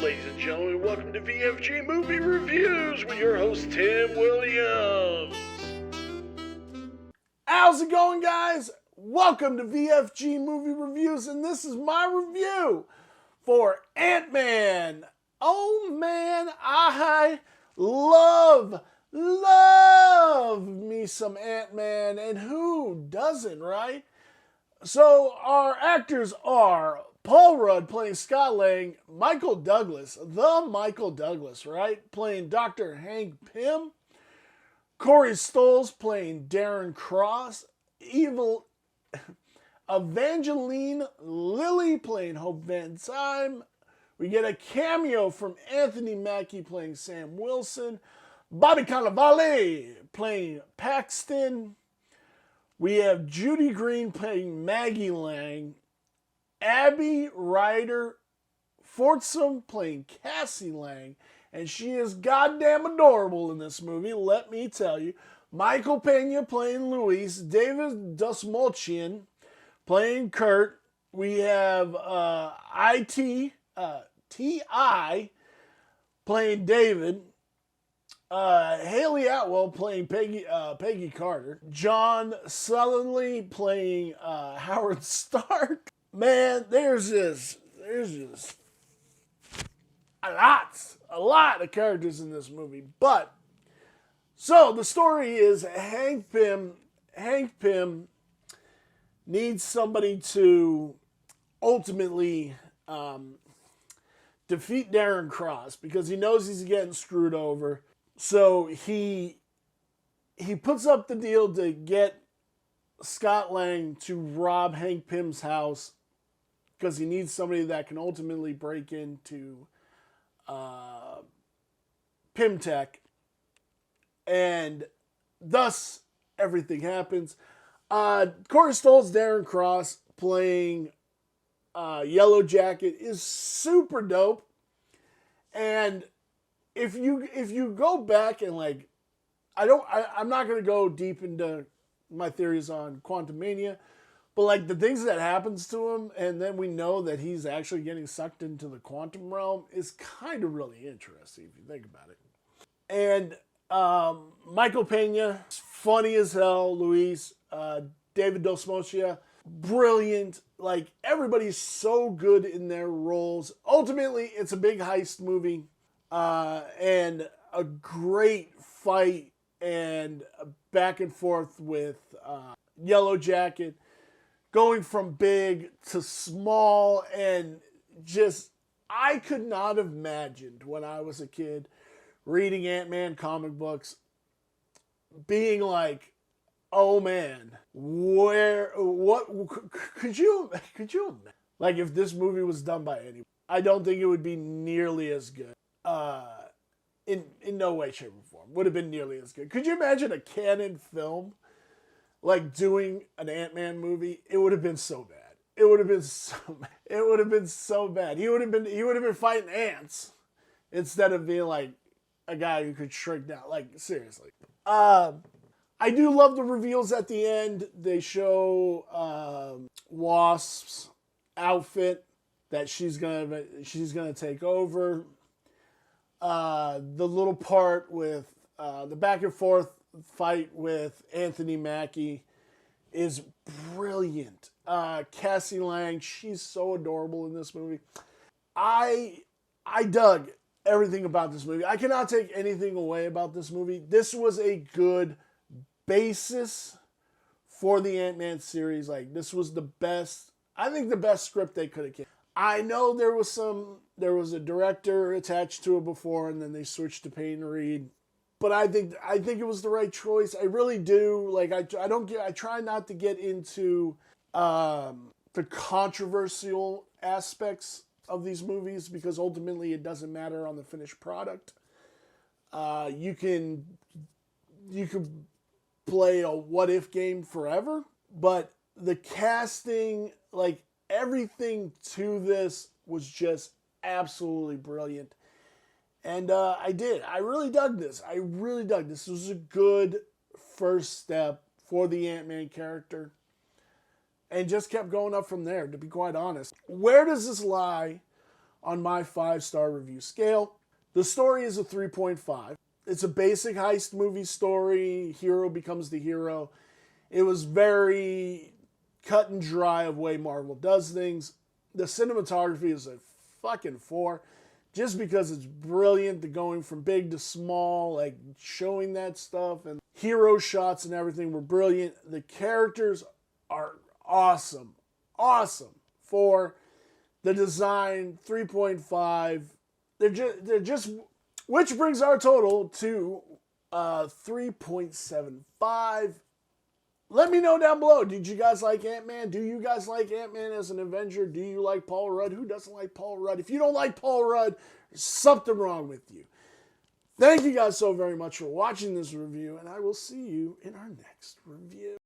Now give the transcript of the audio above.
Ladies and gentlemen, welcome to VFG Movie Reviews with your host, Tim Williams. How's it going, guys? Welcome to VFG Movie Reviews, and this is my review for Ant-Man. Oh man, I love me some Ant-Man, and who doesn't, right? So our actors are Paul Rudd playing Scott Lang, Michael Douglas, right? Playing Dr. Hank Pym, Corey Stoll playing Darren Cross, Evangeline Lilly playing Hope Van Dyne. We get a cameo from Anthony Mackie playing Sam Wilson, Bobby Cannavale playing Paxton. We have Judy Green playing Maggie Lang, Abby Ryder Fortsum playing Cassie Lang, and she is goddamn adorable in this movie, let me tell you. Michael Pena playing Luis, David Dastmalchian playing Kurt. We have T.I. playing David. Haley Atwell playing Peggy Carter. John Sullenly playing Howard Stark. Man, there's just a lot of characters in this movie. But so the story is Hank Pym needs somebody to ultimately defeat Darren Cross because he knows he's getting screwed over. So he puts up the deal to get Scott Lang to rob Hank Pym's house because he needs somebody that can ultimately break into Pym Tech. And thus, everything happens. Corey Stoll's Darren Cross playing Yellow Jacket is super dope. And if you go back and like, I'm not going to go deep into my theories on Quantumania, but like the things that happens to him, and then we know that he's actually getting sucked into the quantum realm is kind of really interesting if you think about it. And Michael Pena, funny as hell. Luis, David Dastmalchian, brilliant. Like everybody's so good in their roles. Ultimately, it's a big heist movie, and a great fight and back and forth with Yellow Jacket, going from big to small, and just I could not have imagined when I was a kid reading Ant-Man comic books being like, oh man, what could you like if this movie was done by anyone? I don't think it would be nearly as good. In no way, shape, or form would have been nearly as good. Could you imagine a canon film like doing an Ant-Man movie? It would have been so bad. It would have been so bad. He would have been fighting ants instead of being like a guy who could shrink down. Like seriously. I do love the reveals at the end. They show Wasp's outfit that she's gonna take over. The little part with the back and forth fight with Anthony Mackie is brilliant. Cassie Lang, she's so adorable in this movie. I dug everything about this movie. I cannot take anything away about this movie. This was a good basis for the Ant-Man series. Like this was the best, I think the best script they could have given. I know there was a director attached to it before, and then they switched to Peyton Reed. But I think it was the right choice. I really do. Like I try not to get into the controversial aspects of these movies because ultimately it doesn't matter on the finished product. You can play a what if game forever, but the casting, like everything to this was just absolutely brilliant. And I really dug this. This was a good first step for the Ant-Man character. And just kept going up from there, to be quite honest. Where does this lie on my 5-star review scale. The story is a 3.5. It's a basic heist movie story. Hero becomes the hero. It was very cut and dry of way Marvel does things. The cinematography is a fucking 4. Just because it's brilliant, the going from big to small, like showing that stuff, and hero shots and everything were brilliant. The characters are awesome. Awesome. 4. The design, 3.5. They're just, which brings our total to 3.75. Let me know down below. Did you guys like Ant-Man? Do you guys like Ant-Man as an Avenger? Do you like Paul Rudd? Who doesn't like Paul Rudd? If you don't like Paul Rudd, there's something wrong with you. Thank you guys so very much for watching this review, and I will see you in our next review.